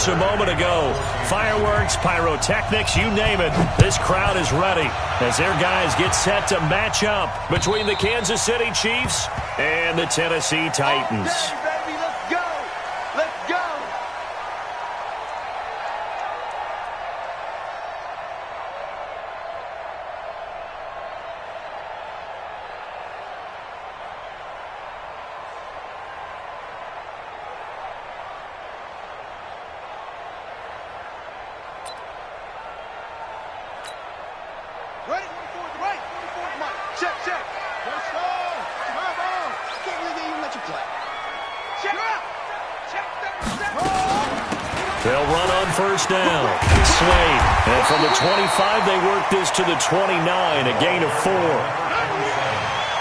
moments a moment ago. Fireworks, pyrotechnics, you name it. This crowd is ready as their guys get set to match up between the Kansas City Chiefs and the Tennessee Titans. Baby, let's go. Let's go. Right, 44, right, 44, Mike. Check, check. Let's go. Come on. Can't believe they even let you play. Check out. Check that. They'll run on first down. Slade. And from the 25, they work this to the 29, a gain of 4.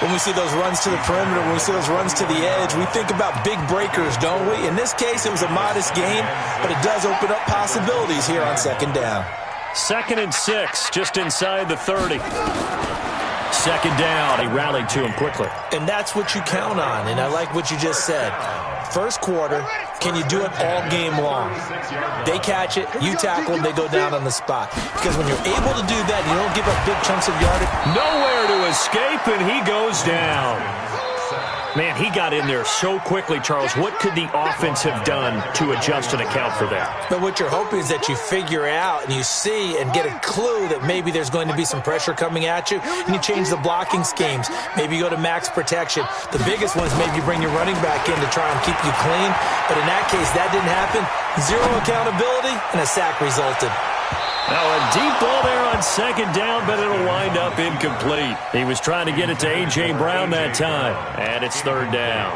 When we see those runs to the perimeter, when we see those runs to the edge, we think about big breakers, don't we? In this case, it was a modest gain, but it does open up possibilities here on second down. 2nd and 6, just inside the 30. Second down. He rallied to him quickly. And that's what you count on, and I like what you just said. First quarter, can you do it all game long? They catch it, you tackle them, they go down on the spot. Because when you're able to do that, you don't give up big chunks of yardage. Nowhere to escape, and he goes down. Man, he got in there so quickly, Charles. What could the offense have done to adjust and account for that? But what you're hoping is that you figure out and you see and get a clue that maybe there's going to be some pressure coming at you, and you change the blocking schemes. Maybe you go to max protection. The biggest one is maybe you bring your running back in to try and keep you clean. But in that case, that didn't happen. Zero accountability, and a sack resulted. Now a deep ball there on second down, but it'll wind up incomplete. He was trying to get it to A.J. Brown that time, and it's third down.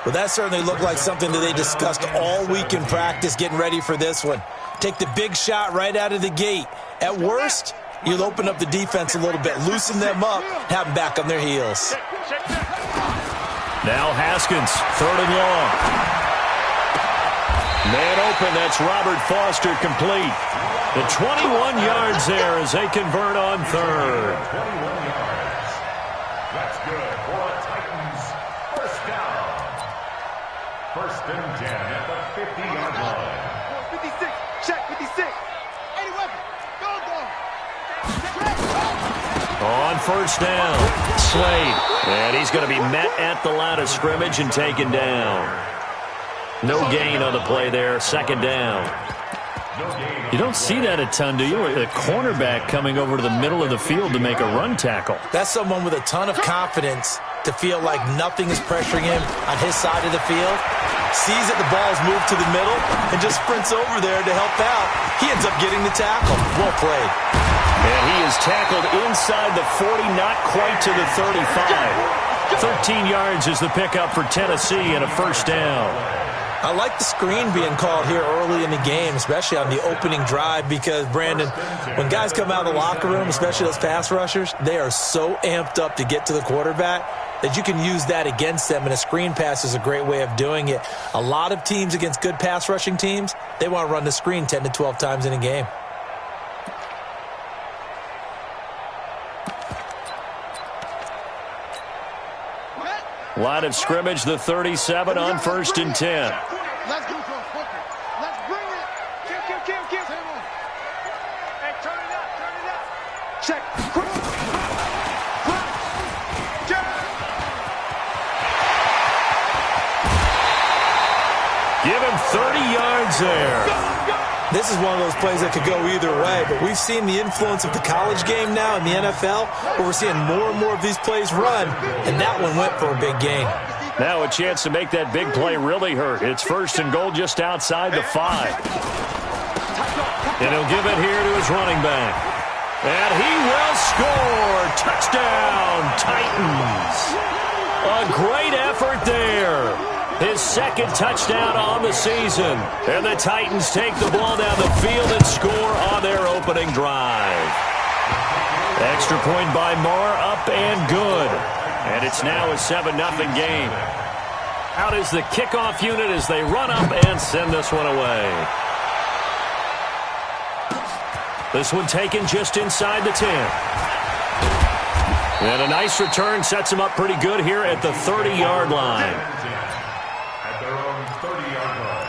Well, that certainly looked like something that they discussed all week in practice getting ready for this one. Take the big shot right out of the gate. At worst, you'll open up the defense a little bit, loosen them up, have them back on their heels. Now Haskins, 3rd and long. Man open, that's Robert Foster, complete. The 21 yards there as they convert on 3rd. 21 yards. That's good for a Titans first down. 1st and 10 at the 50-yard line. 56, check 56. 80 weapon. Go. On first down, Slade. And he's going to be met at the line of scrimmage and taken down. No gain on the play there, 2nd down. You don't see that a ton, do you? A cornerback coming over to the middle of the field to make a run tackle. That's someone with a ton of confidence to feel like nothing is pressuring him on his side of the field. Sees that the ball's moved to the middle and just sprints over there to help out. He ends up getting the tackle. Well played. And he is tackled inside the 40, not quite to the 35. 13 yards is the pickup for Tennessee and a first down. I like the screen being called here early in the game, especially on the opening drive, because, Brandon, when guys come out of the locker room, especially those pass rushers, they are so amped up to get to the quarterback that you can use that against them, and a screen pass is a great way of doing it. A lot of teams against good pass rushing teams, they want to run the screen 10 to 12 times in a game. Line of scrimmage, the 37 on 1st and 10. Let's go for a footer. Let's bring it. Kill. Hey, turn it up. Check. Give him 30 yards there. This is one of those plays that could go either way, but we've seen the influence of the college game now in the NFL, where we're seeing more and more of these plays run, and that one went for a big gain. Now a chance to make that big play really hurt. It's 1st and goal just outside the 5. And he'll give it here to his running back. And he will score. Touchdown, Titans. A great effort there. His 2nd touchdown on the season. And the Titans take the ball down the field and score on their opening drive. Extra point by Moore, up and good. And it's now a 7-0 game. Out is the kickoff unit as they run up and send this one away. This one taken just inside the 10. And a nice return sets him up pretty good here at the 30-yard line. At their own 30-yard line.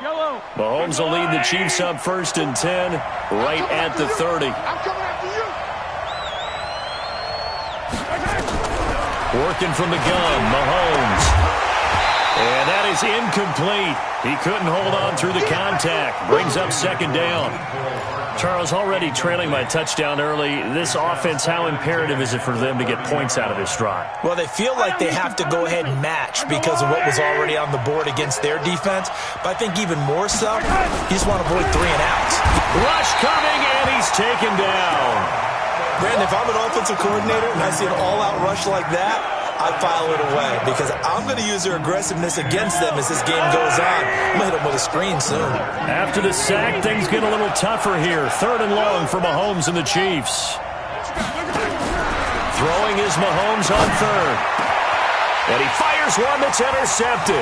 Mahomes will lead the Chiefs up 1st and 10, right at the 30. I'm coming after you. Working from the gun, Mahomes. And that is incomplete. He couldn't hold on through the contact. Brings up 2nd down. Charles, already trailing by a touchdown early. This offense, how imperative is it for them to get points out of this drive? Well, they feel like they have to go ahead and match because of what was already on the board against their defense. But I think even more so, you just want to avoid 3 and outs. Rush coming, and he's taken down. Brandon, if I'm an offensive coordinator and I see an all-out rush like that, I file it away because I'm going to use their aggressiveness against them as this game goes on. I'm going to hit them with a screen soon. After the sack, things get a little tougher here. 3rd and long for Mahomes and the Chiefs. Throwing is Mahomes on 3rd. And he fires one that's intercepted.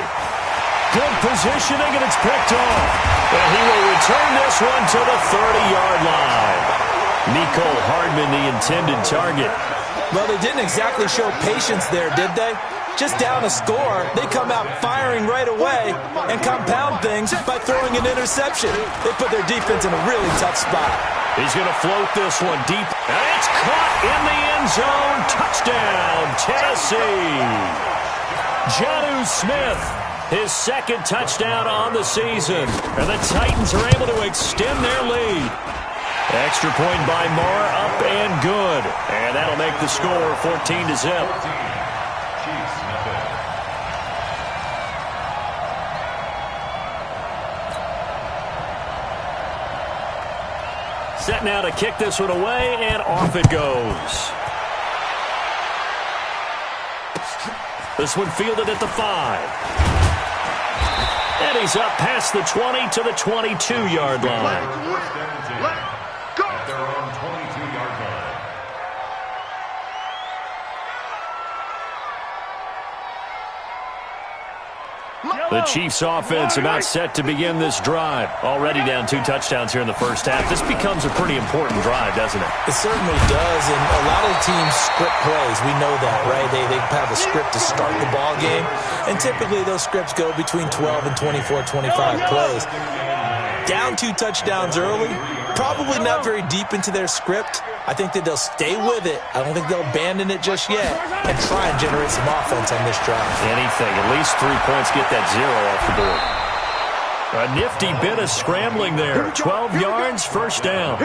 Good positioning, and it's picked off. And he will return this one to the 30-yard line. Nico Hardman, the intended target. Well, they didn't exactly show patience there, did they? Just down a score, they come out firing right away and compound things by throwing an interception. They put their defense in a really tough spot. He's going to float this one deep, and it's caught in the end zone. Touchdown, Tennessee. Jonnu Smith, his 2nd touchdown on the season, and the Titans are able to extend their lead. Extra point by Moore, up and good. And that'll make the score 14-0. Set now to kick this one away, and off it goes. This one fielded at the 5. And he's up past the 20 to the 22-yard line. At their own 22-yard line. The Chiefs offense about set to begin this drive. Already down 2 touchdowns here in the first half. This becomes a pretty important drive, doesn't it? It certainly does, and a lot of teams script plays. We know that, right? They have a script to start the ball game, and typically those scripts go between 12 and 24, 25 plays. Down 2 touchdowns early, probably not very deep into their script. I think that they'll stay with it. I don't think they'll abandon it just yet and try and generate some offense on this drive. Anything, at least 3 points, get that 0 off the board. A nifty bit of scrambling there. 12 yards, 1st down.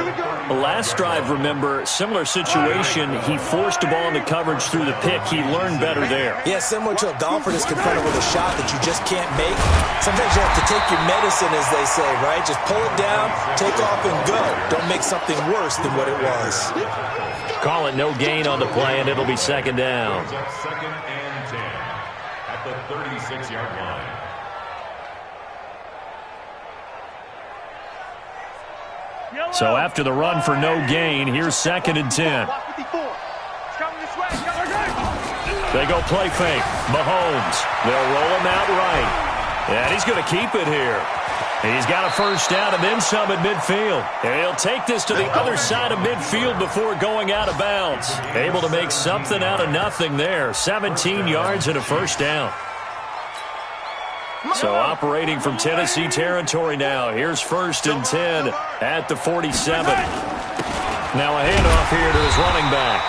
The last drive, remember, similar situation. He forced the ball into coverage through the pick. He learned better there. Yeah, similar to a golfer that's confronted with a shot that you just can't make. Sometimes you have to take your medicine, as they say, right? Just pull it down, take off, and go. Don't make something worse than what it was. Call it no gain on the play, and it'll be 2nd down. 2nd and 10 at the 36-yard line. So after the run for no gain, here's 2nd and 10. They go play fake. Mahomes. They'll roll him out right. And he's going to keep it here. He's got a 1st down and then some at midfield. And he'll take this to the other side of midfield before going out of bounds. Able to make something out of nothing there. 17 yards and a 1st down. So operating from Tennessee territory now. Here's 1st and 10 at the 47. Now a handoff here to his running back.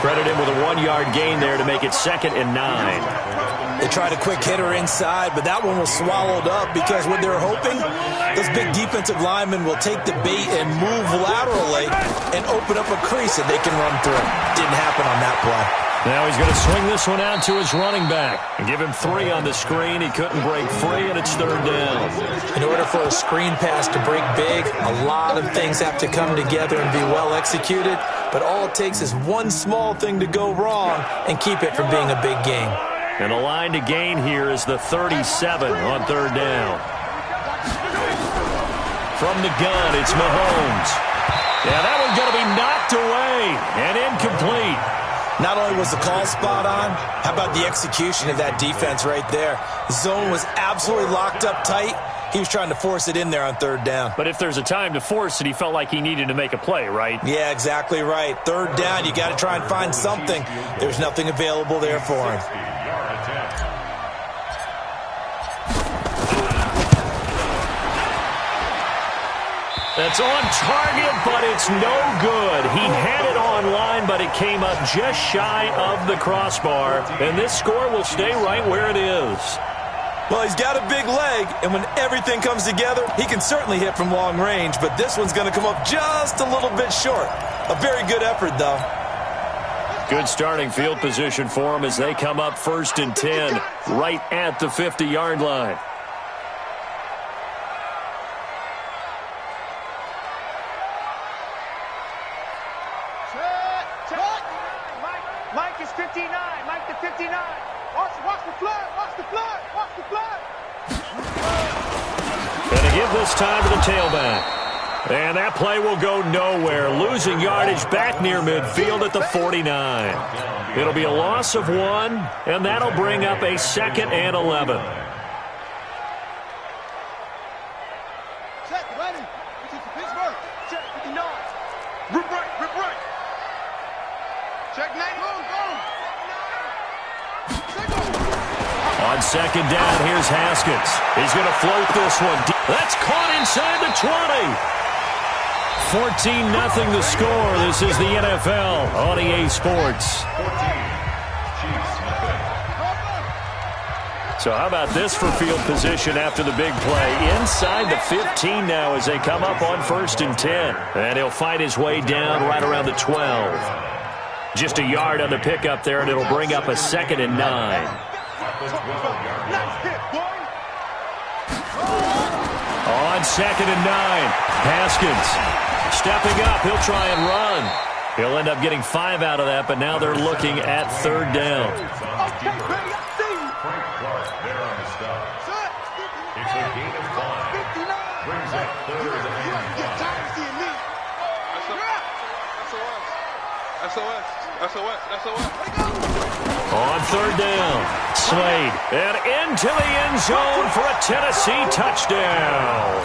Credit him with a 1-yard gain there to make it 2nd and 9. They tried a quick hitter inside, but that one was swallowed up because what they're hoping, those big defensive linemen will take the bait and move laterally and open up a crease that they can run through. Didn't happen on that play. Now he's going to swing this one out to his running back and give him 3 on the screen. He couldn't break free, and it's 3rd down. In order for a screen pass to break big, a lot of things have to come together and be well executed, but all it takes is one small thing to go wrong and keep it from being a big game. And the line to gain here is the 37 on 3rd down. From the gun, it's Mahomes. Yeah, that one's going to be knocked away and incomplete. Not only was the call spot on, how about the execution of that defense right there? The zone was absolutely locked up tight. He was trying to force it in there on 3rd down. But if there's a time to force it, he felt like he needed to make a play, right? Yeah, exactly right. 3rd down, you got to try and find something. There's nothing available there for him. That's on target, but it's no good. He had it online, but it came up just shy of the crossbar. And this score will stay right where it is. Well, he's got a big leg, and when everything comes together, he can certainly hit from long range, but this one's going to come up just a little bit short. A very good effort, though. Good starting field position for him as they come up 1st and 10, right at the 50-yard line. Mike is 59. Mike the 59. Watch the flood. Watch the flood. Watch the flood. Going to give this time to the tailback. And that play will go nowhere. Losing yardage back near midfield at the 49. It'll be a loss of 1, and that'll bring up a 2nd and 11. Check, ready. This is Pittsburgh. Check, 59. Rip right. Check, 9. On 2nd down, here's Haskins. He's going to float this one. That's caught inside the 20. 14-0 the score. This is the NFL on EA Sports. So how about this for field position after the big play? Inside the 15 now as they come up on 1st and 10. And he'll fight his way down right around the 12. Just a yard on the pickup there, and it'll bring up a 2nd and 9. On 2nd and 9, Haskins stepping up. He'll try and run. He'll end up getting 5 out of that, but now they're looking at 3rd down. It's a gain of 5. Brings up 3rd and 9. On 3rd down, Slade, and into the end zone for a Tennessee touchdown.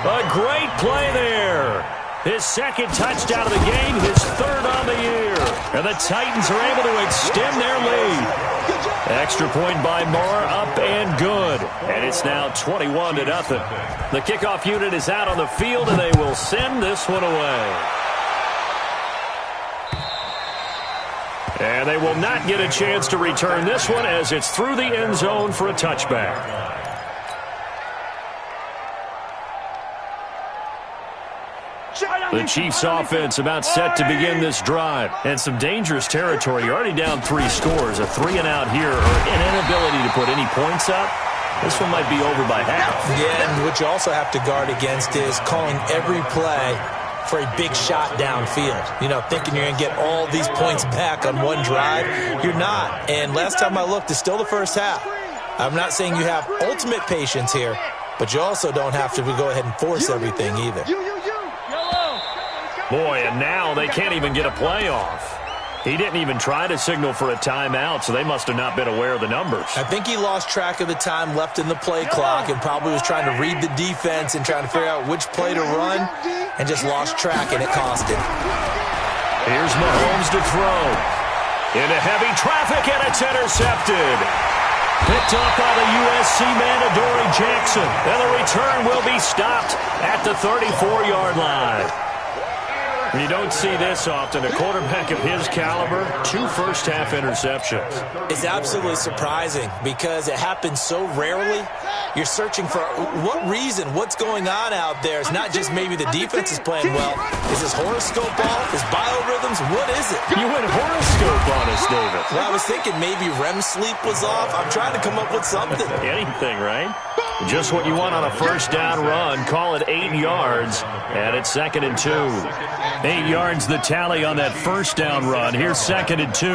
A great play there. His 2nd touchdown of the game, his 3rd on the year. And the Titans are able to extend their lead. Extra point by Moore, up and good. And it's now 21-0. The kickoff unit is out on the field, and they will send this one away. And they will not get a chance to return this one as it's through the end zone for a touchback. The Chiefs offense about set to begin this drive. And some dangerous territory. You're already down 3 scores. A 3-and-out here or an inability to put any points up. This one might be over by half. Yeah, and what you also have to guard against is calling every play for a big shot downfield. You know, thinking you're going to get all these points back on one drive. You're not. And last time I looked, it's still the first half. I'm not saying you have ultimate patience here, but you also don't have to go ahead and force everything either. Boy, and now they can't even get a play off. He didn't even try to signal for a timeout, so they must have not been aware of the numbers. I think he lost track of the time left in the play clock and probably was trying to read the defense and trying to figure out which play to run and just lost track, and it cost him. Here's Mahomes to throw. Into heavy traffic, and it's intercepted. Picked up by the USC man, Adoree Jackson. And the return will be stopped at the 34-yard line. You don't see this often. A quarterback of his caliber, 2 first-half interceptions. It's absolutely surprising because it happens so rarely. You're searching for what reason, what's going on out there. It's not just maybe the defense is playing well. Is his horoscope off? His biorhythms? What is it? You went horoscope on us, David. Well, I was thinking maybe REM sleep was off. I'm trying to come up with something. Anything, right? Just what you want on a first down run. Call it 8 yards, and it's 2nd and 2. 8 yards the tally on that first down run. Here's 2nd and 2.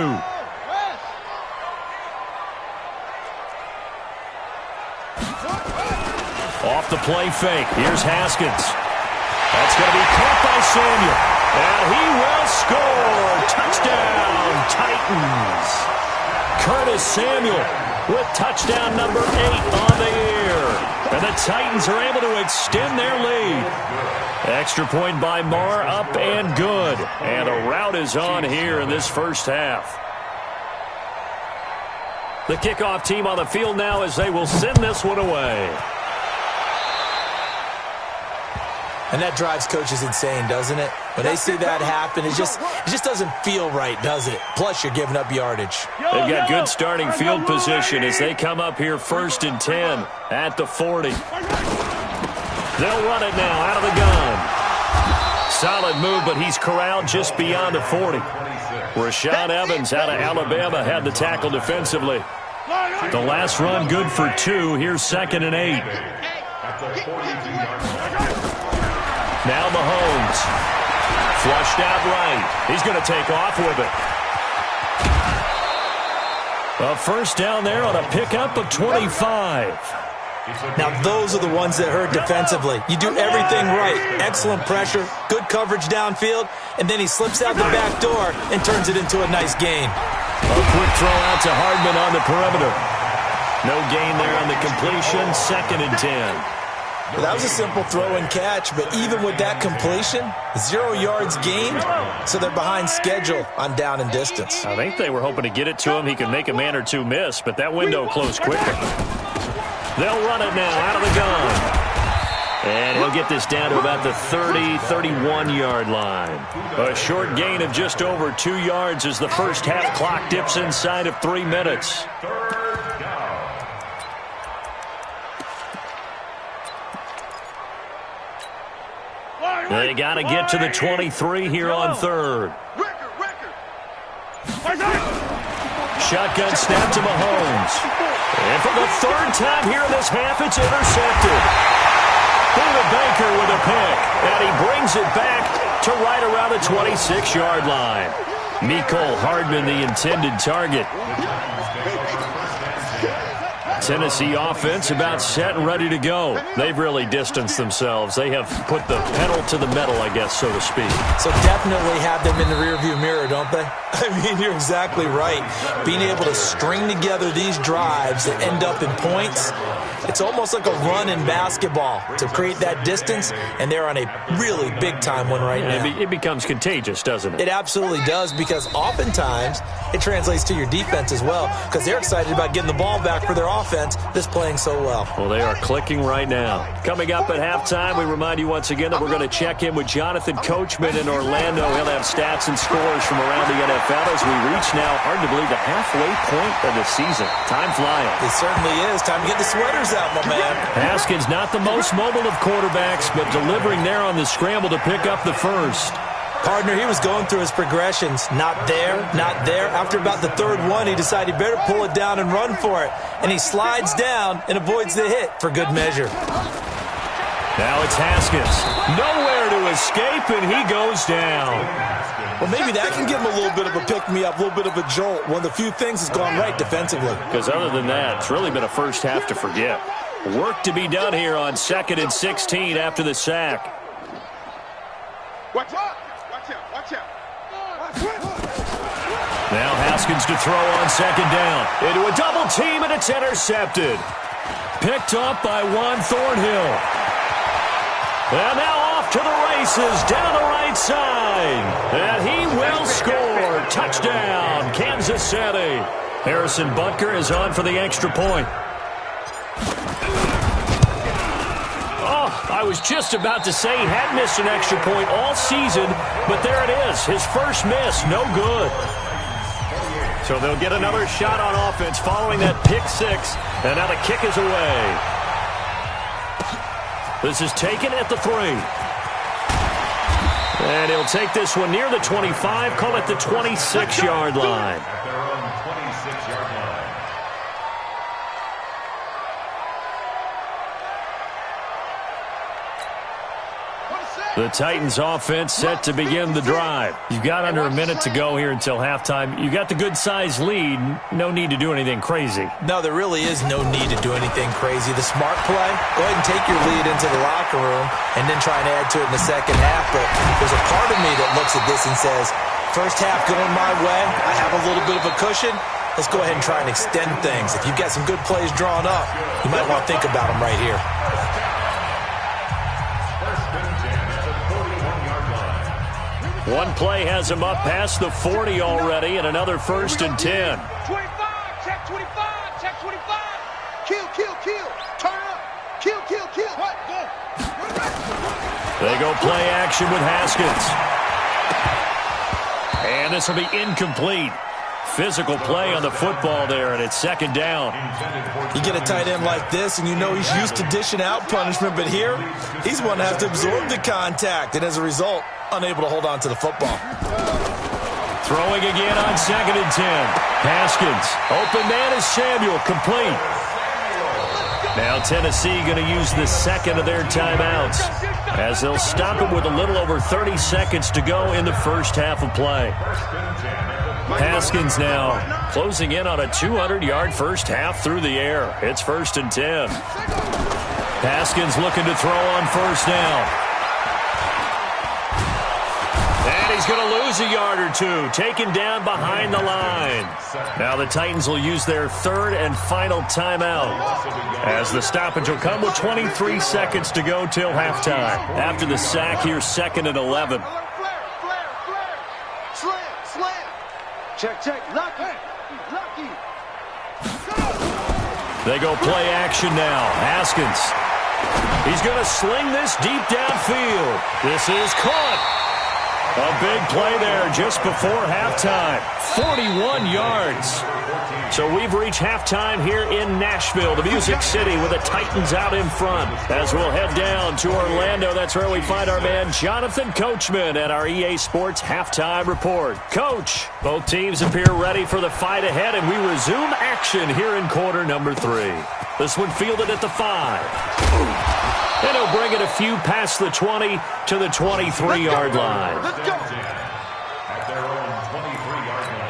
Off the play fake. Here's Haskins. That's going to be caught by Samuel. And he will score. Touchdown, Titans. Curtis Samuel with touchdown number 8 on the year. And the Titans are able to extend their lead. Extra point by Moore, up and good. And a rout is on here in this first half. The kickoff team on the field now as they will send this one away. And that drives coaches insane, doesn't it? When they see that happen, it just doesn't feel right, does it? Plus, you're giving up yardage. They've got good starting field position as they come up here 1st and 10 at the 40. They'll run it now out of the gun. Solid move, but he's corralled just beyond the 40. Rashad Evans out of Alabama had the tackle defensively. The last run good for 2. Here's 2nd and 8. Now Mahomes. Flushed out right. He's going to take off with it. A first down there on a pickup of 25. Now, those are the ones that hurt defensively. You do everything right. Excellent pressure, good coverage downfield, and then he slips out the back door and turns it into a nice gain. A quick throw out to Hardman on the perimeter. No gain there on the completion. 2nd and 10. Well, that was a simple throw and catch, but even with that completion, 0 yards gained, so they're behind schedule on down and distance. I think they were hoping to get it to him. He could make a man or two miss, but that window closed quickly. They'll run it now out of the gun. And he'll get this down to about the 30, 31-yard line. A short gain of just over 2 yards as the first half clock dips inside of 3 minutes. They got to get to the 23 here on 3rd. Shotgun snap to Mahomes. And for the 3rd time here in this half, it's intercepted. Buda Baker with a pick. And he brings it back to right around the 26-yard line. Mecole Hardman, the intended target. Tennessee offense about set and ready to go. They've really distanced themselves. They have put the pedal to the metal, I guess, so to speak. So definitely have them in the rearview mirror, don't they? I mean, you're exactly right. Being able to string together these drives that end up in points, it's almost like a run in basketball to create that distance, and they're on a really big-time one right now. It becomes contagious, doesn't it? It absolutely does, because oftentimes it translates to your defense as well, because they're excited about getting the ball back for their offense that's playing so well. Well, they are clicking right now. Coming up at halftime, we remind you once again that we're going to check in with Jonathan Coachman in Orlando. He'll have stats and scores from around the NFL as we reach now, hard to believe, the halfway point of the season. Time flying. It certainly is. Time to get the sweaters out, my man. Haskins not the most mobile of quarterbacks, but delivering there on the scramble to pick up the first. Partner, he was going through his progressions. Not there, not there. After about the 3rd one, he decided he better pull it down and run for it. And he slides down and avoids the hit for good measure. Now it's Haskins. Nowhere to escape, and he goes down. Well, maybe that can give him a little bit of a pick-me-up, a little bit of a jolt. One of the few things that's gone right defensively. Because other than that, it's really been a first half to forget. Work to be done here on 2nd and 16 after the sack. Watch out! Watch out! Watch out! Now Haskins to throw on 2nd down. Into a double team, and it's intercepted. Picked up by Juan Thornhill. And now off to the races down the right side. And he will score. Touchdown, Kansas City. Harrison Butker is on for the extra point. I was just about to say he had missed an extra point all season, but there it is. His first miss, no good. So they'll get another shot on offense following that pick 6, and now the kick is away. This is taken at the 3. And he'll take this one near the 25, call it the 26-yard line. The Titans offense set to begin the drive. You've got under a minute to go here until halftime. You got the good-sized lead. No need to do anything crazy. No, there really is no need to do anything crazy. The smart play, go ahead and take your lead into the locker room and then try and add to it in the second half. But there's a part of me that looks at this and says, first half going my way, I have a little bit of a cushion. Let's go ahead and try and extend things. If you've got some good plays drawn up, you might want to think about them right here. One play has him up past the 40 already, and another 1st and 10. 25, check 25, check 25. Kill, kill, kill. Turn up. Kill, kill, kill. What? Go. They go play action with Haskins. And this will be incomplete. Physical play on the football there, and it's second down. You get a tight end like this, and you know he's used to dishing out punishment, but here, he's one to have to absorb the contact, and as a result, unable to hold on to the football. Throwing again on 2nd and 10. Haskins. Open man is Samuel. Complete. Now Tennessee going to use the second of their timeouts as they'll stop it with a little over 30 seconds to go in the first half of play. Haskins now closing in on a 200-yard first half through the air. It's 1st and 10. Haskins looking to throw on first down. And he's going to lose a yard or two, taken down behind the line. Now the Titans will use their third and final timeout as the stoppage will come with 23 seconds to go till halftime. After the sack, here's 2nd and 11. Check, check. Lucky. Lucky. They go play action now. Haskins. He's going to sling this deep downfield. This is caught. A big play there just before halftime. 41 yards. So we've reached halftime here in Nashville, the Music City, with the Titans out in front. As we'll head down to Orlando, that's where we find our man Jonathan Coachman at our EA Sports Halftime Report. Coach, both teams appear ready for the fight ahead, and we resume action here in quarter number 3. This one fielded at the 5. And he'll bring it a few past the 20 to the 23-yard line. Let's go. At their own 23-yard line.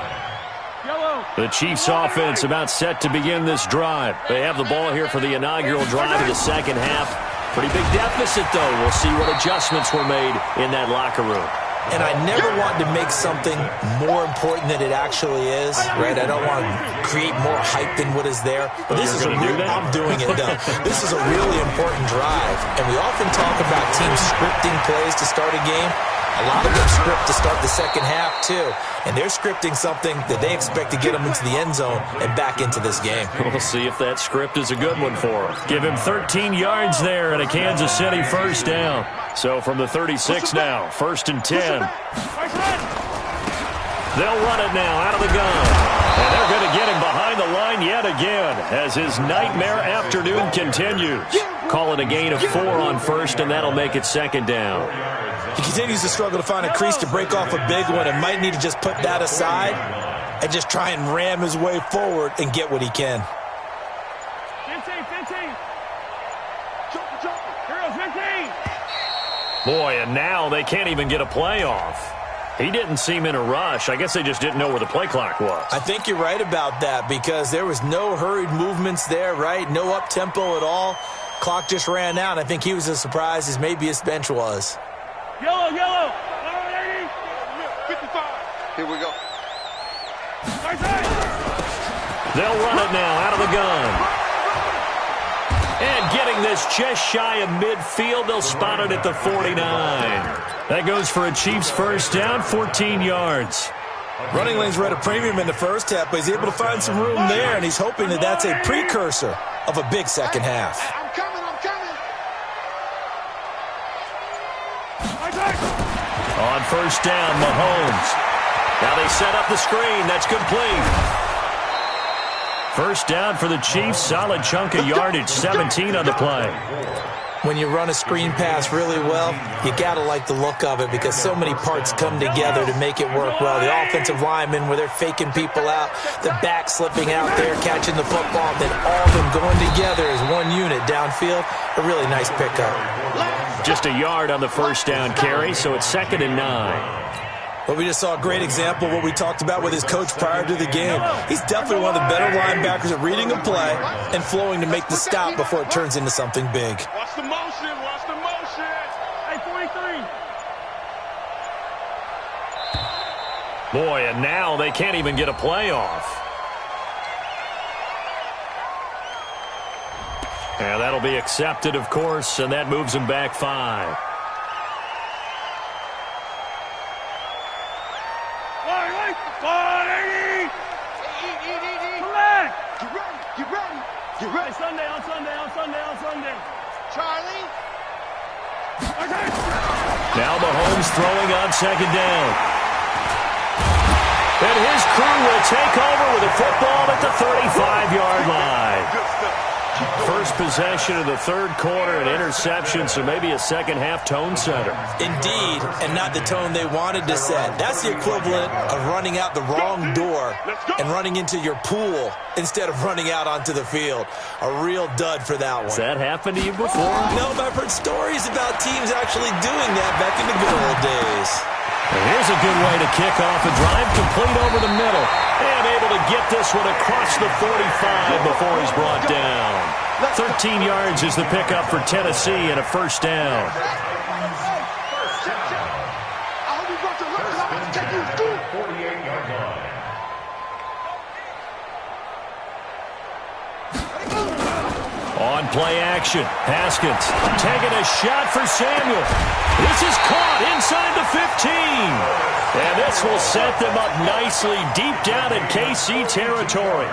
The Chiefs offense about set to begin this drive. They have the ball here for the inaugural drive of the second half. Pretty big deficit, though. We'll see what adjustments were made in that locker room. And I never want to make something more important than it actually is, right? I don't want to create more hype than what is there. But this is I'm doing it, though. This is a really important drive. And we often talk about teams scripting plays to start a game. A lot of them script to start the second half, too. And they're scripting something that they expect to get them into the end zone and back into this game. We'll see if that script is a good one for them. Give him 13 yards there and a Kansas City first down. So from the 36 now, 1st and 10. They'll run it now out of the gun. And they're going to get him behind the line yet again as his nightmare afternoon continues. Call it a gain of 4 on first, and that'll make it second down. He continues to struggle to find a crease to break off a big one and might need to just put that aside and just try and ram his way forward and get what he can. 15. Heroes, 15. Boy, and now they can't even get a play off. He didn't seem in a rush. I guess they just didn't know where the play clock was. I think you're right about that because there was no hurried movements there, right? No up-tempo at all. Clock just ran out. I think he was as surprised as maybe his bench was. Yellow. 55. Here we go. They'll run it now out of the gun. And getting this just shy of midfield, they'll spot it at the 49. That goes for a Chiefs first down, 14 yards. Running lanes were at a premium in the first half, but he's able to find some room there, and he's hoping that that's a precursor of a big second half. I'm coming. On first down, Mahomes. Now they set up the screen. That's complete. First down for the Chiefs. Solid chunk of yardage, 17 on the play. When you run a screen pass really well, you got to like the look of it because so many parts come together to make it work well. The offensive linemen, where they're faking people out, the back slipping out there, catching the football, then all of them going together as one unit downfield. A really nice pickup. Just a yard on the first down carry, so it's 2nd and 9. Well, we just saw a great example of what we talked about with his coach prior to the game. He's definitely one of the better linebackers at reading a play and flowing to make the stop before it turns into something big. Watch the motion. Hey, 43. Boy, and now they can't even get a play off. And that'll be accepted, of course, and that moves them back 5. Get ready. Sunday. Charlie. Now Mahomes throwing on second down. And his crew will take over with a football at the 35-yard line. First possession of the third quarter, an interception, so maybe a second-half tone setter. Indeed, and not the tone they wanted to set. That's the equivalent of running out the wrong door and running into your pool instead of running out onto the field. A real dud for that one. Has that happened to you before? No, but I've heard stories about teams actually doing that back in the good old days. And here's a good way to kick off a drive, complete over the middle. And able to get this one across the 45 before he's brought down. 13 yards is the pickup for Tennessee and a first down. I hope you brought your luck, 'cause I'm about to take you to school. 48-yard line. On play action, Haskins taking a shot for Samuel. This is caught inside the 15. And this will set them up nicely deep down in KC territory.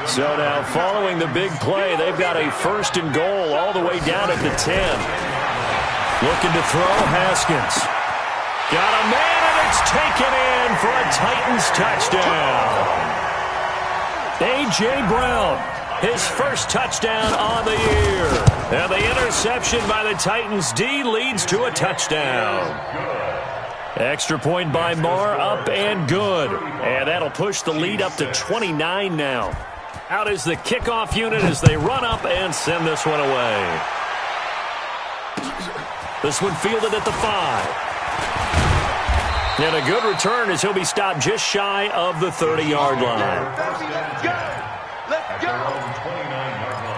So now following the big play, they've got a first and goal all the way down at the 10. Looking to throw, Haskins. Got a man, and it's taken in for a Titans touchdown. A.J. Brown, his first touchdown on the year. And the interception by the Titans D leads to a touchdown. Extra point by Marr, up and good. And that'll push the lead up to 29 now. Out is the kickoff unit as they run up and send this one away. This one fielded at the 5. And a good return as he'll be stopped just shy of the 30-yard line. Let's go. 29-yard line.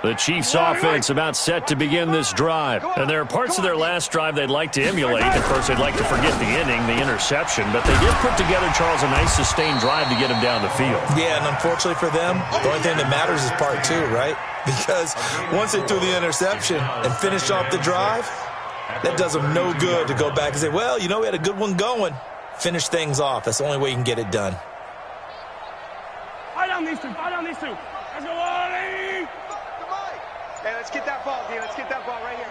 The Chiefs' offense about set to begin this drive. And there are parts of their last drive they'd like to emulate. Of course, they'd like to forget the ending, the interception. But they did put together, Charles, a nice sustained drive to get them down the field. Yeah, and unfortunately for them, the only thing that matters is part 2, right? Because once they threw the interception and finished off the drive, that does them no good to go back and say, well, you know, we had a good one going. Finish things off. That's the only way you can get it done. Fire down these two. Fire down these two. Let's go, Ollie! Hey, let's get that ball, D. Let's get that ball right here.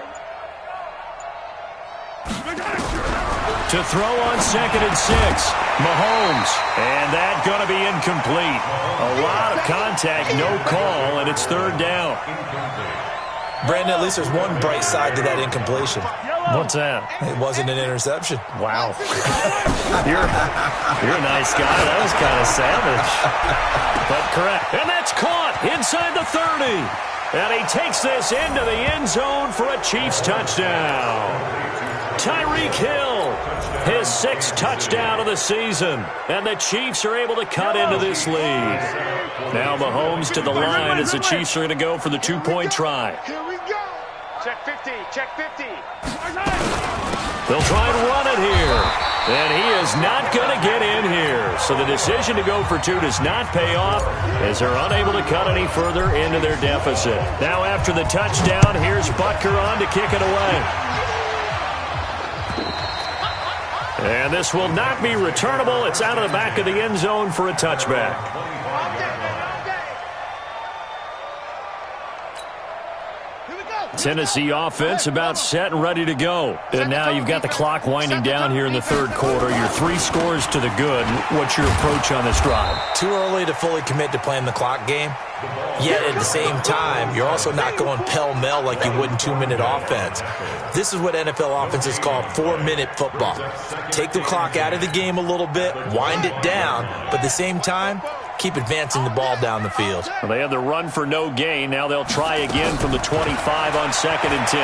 To throw on second and 6, Mahomes. And that going to be incomplete. A lot of contact, no call, and it's third down. Brandon, at least there's one bright side to that incompletion. What's that? It wasn't an interception. Wow. You're a nice guy. That was kind of savage. But correct. And that's caught inside the 30. And he takes this into the end zone for a Chiefs touchdown. Tyreek Hill, his 6th touchdown of the season. And the Chiefs are able to cut into this lead. Now Mahomes to the line as the Chiefs are going to go for the 2-point try. Here we go. Check 50. Check 50. They'll try and run it here. And he is not going to get in here. So the decision to go for 2 does not pay off as they're unable to cut any further into their deficit. Now after the touchdown, here's Butker on to kick it away. And this will not be returnable. It's out of the back of the end zone for a touchback. Tennessee offense about set and ready to go. And now you've got the clock winding down here in the third quarter. Your 3 scores to the good. What's your approach on this drive? Too early to fully commit to playing the clock game. Yet at the same time, you're also not going pell-mell like you would in 2-minute offense. This is what NFL offenses call 4-minute football. Take the clock out of the game a little bit, wind it down, but at the same time, keep advancing the ball down the field. Well, they had the run for no gain. Now they'll try again from the 25 on second and 10.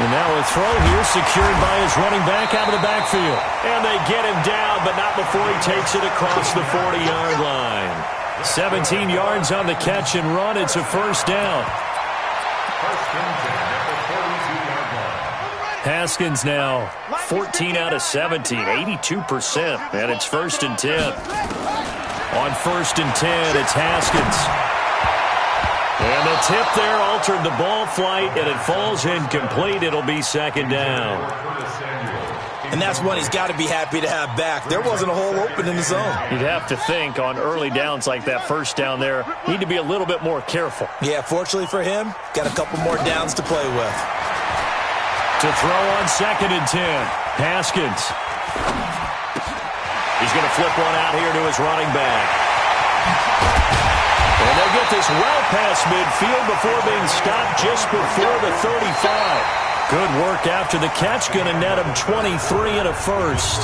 And now a throw here secured by his running back out of the backfield. And they get him down, but not before he takes it across the 40-yard line. 17 yards on the catch and run. It's a first down. Haskins now 14 out of 17, 82%. And it's first and 10. On first and 10, it's Haskins. And the tip there altered the ball flight, and it falls incomplete. It'll be second down. And that's one he's got to be happy to have back. There wasn't a hole open in the zone. You'd have to think on early downs like that first down there, need to be a little bit more careful. Yeah, fortunately for him, got a couple more downs to play with. To throw on 2nd and 10, Haskins. He's going to flip one out here to his running back. And they'll get this well past midfield before being stopped just before the 35. Good work after the catch. Going to net him 23 and a first.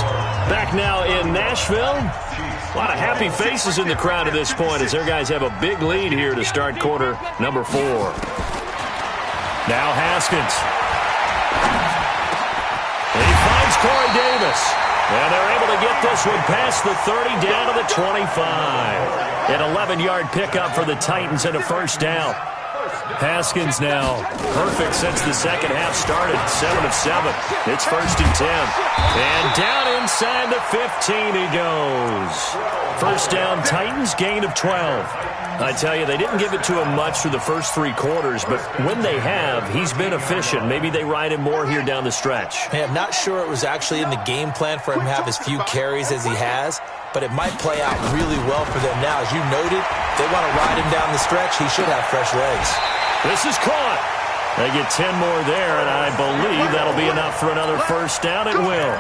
Back now in Nashville. A lot of happy faces in the crowd at this point as their guys have a big lead here to start quarter number 4. Now Haskins. And he finds Corey Davis. And they're able to get this one past the 30 down to the 25. An 11-yard pickup for the Titans and a first down. Haskins now perfect since the second half started. 7 of 7. It's 1st and 10. And down inside the 15 he goes. First down, Titans, gain of 12. I tell you, they didn't give it to him much through the first 3 quarters, but when they have, he's been efficient. Maybe they ride him more here down the stretch. Hey, I'm not sure it was actually in the game plan for him to have as few carries as he has, but it might play out really well for them now. As you noted, they want to ride him down the stretch. He should have fresh legs. This is caught. They get 10 more there, and I believe that'll be enough for another first down. It will.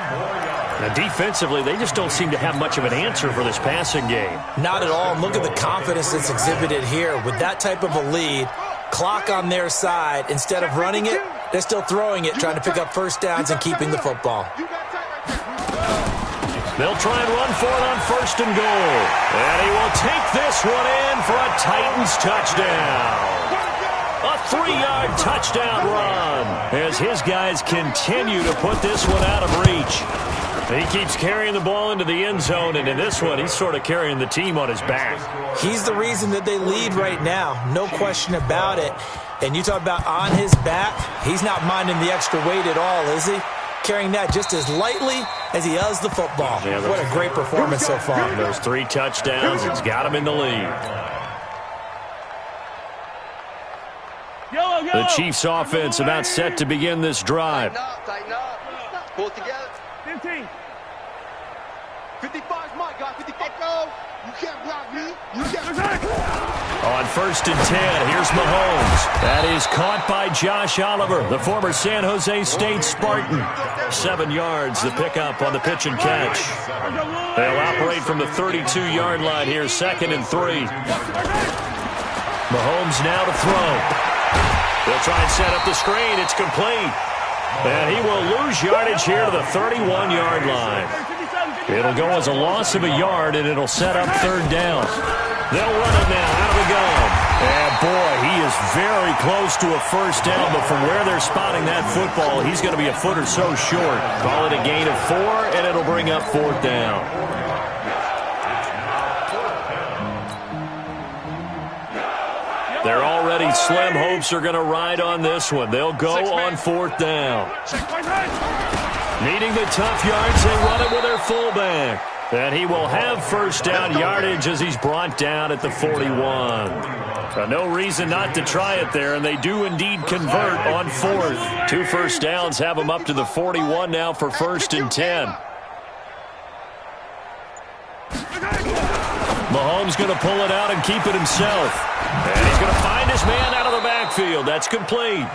Now, defensively, they just don't seem to have much of an answer for this passing game. Not at all. And look at the confidence that's exhibited here. With that type of a lead, clock on their side, instead of running it, they're still throwing it, trying to pick up first downs and keeping the football. They'll try and run for it on 1st and goal. And he will take this one in for a Titans touchdown. A 3-yard touchdown run as his guys continue to put this one out of reach. He keeps carrying the ball into the end zone, and in this one, he's sort of carrying the team on his back. He's the reason that they lead right now, no question about it. And you talk about on his back, he's not minding the extra weight at all, is he? Carrying that just as lightly as he does the football. Yeah, what a great performance so far. Those 3 touchdowns, it's got him in the lead. The Chiefs offense about set to begin this drive. Tighten up. Pull it together. 15. 55's my guy. 55 go. You can't block me. You can't. On 1st and 10, here's Mahomes. That is caught by Josh Oliver, the former San Jose State Spartan. 7 yards, the pickup on the pitch and catch. They'll operate from the 32-yard line here, 2nd and 3. Mahomes now to throw. They'll try and set up the screen. It's complete. And he will lose yardage here to the 31-yard line. It'll go as a loss of a yard, and it'll set up 3rd down. They'll run it now out of the gun. And, boy, he is very close to a first down, but from where they're spotting that football, he's going to be a foot or so short. Call it a gain of 4, and it'll bring up 4th down. They're already slim hopes are going to ride on this one. They'll go on 4th down. Needing the tough yards, they run it with their fullback. And he will have first down yardage as he's brought down at the 41. No reason not to try it there, and they do indeed convert on 4th. 2 first downs have them up to the 41 now for 1st and 10. Mahomes going to pull it out and keep it himself. And he's going to find his man out of the backfield. That's complete.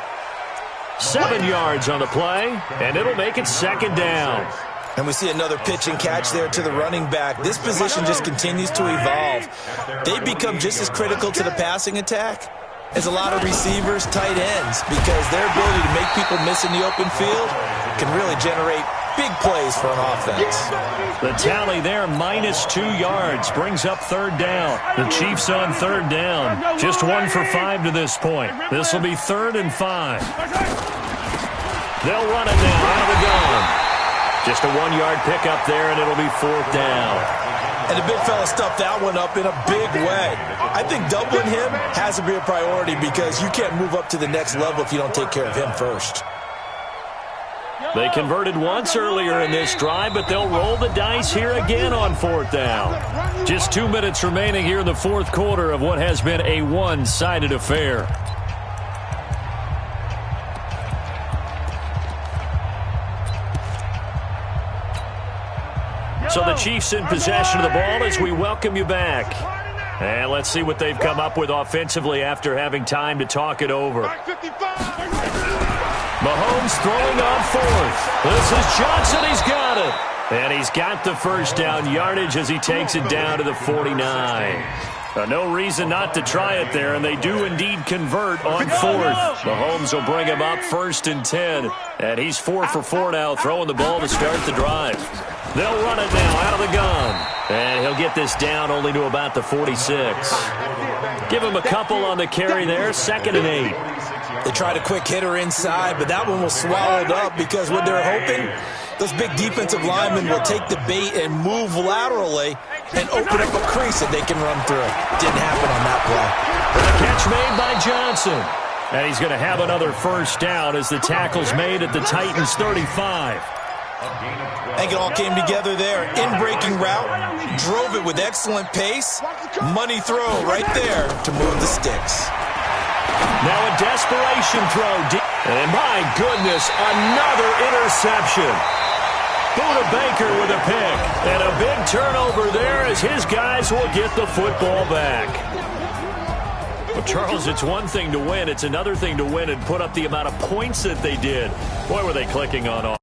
7 yards on the play, and it'll make it 2nd down. And we see another pitch and catch there to the running back. This position just continues to evolve. They become just as critical to the passing attack as a lot of receivers, tight ends, because their ability to make people miss in the open field can really generate big plays for an offense. The tally there, -2 yards, brings up 3rd down. The Chiefs on 3rd down. Just 1 for 5 to this point. This will be 3rd and 5. They'll run it now out of the gun. Just a 1-yard pickup there, and it'll be 4th down. And the big fella stuffed that one up in a big way. I think doubling him has to be a priority because you can't move up to the next level if you don't take care of him first. They converted once earlier in this drive, but they'll roll the dice here again on 4th down. Just 2 minutes remaining here in the 4th quarter of what has been a one-sided affair. So the Chiefs in possession of the ball as we welcome you back. And let's see what they've come up with offensively after having time to talk it over. Mahomes throwing on fourth. This is Johnson. He's got it. And he's got the first down yardage as he takes it down to the 49. No reason not to try it there, and they do indeed convert on fourth. Mahomes will bring him up 1st and 10. And he's 4 for 4 now, throwing the ball to start the drive. They'll run it now out of the gun. And he'll get this down only to about the 46. Give him a couple on the carry there, 2nd and 8. They tried a quick hitter inside, but that one was swallowed up because what they're hoping, those big defensive linemen will take the bait and move laterally and open up a crease that they can run through. Didn't happen on that play. The catch made by Johnson. And he's going to have another first down as the tackle's made at the Titans' 35. I think it all came together there. In-breaking route, drove it with excellent pace. Money throw right there to move the sticks. Now a desperation throw. And my goodness, another interception. Buda Baker with a pick. And a big turnover there as his guys will get the football back. Well, Charles, it's one thing to win. It's another thing to win and put up the amount of points that they did. Boy, were they clicking on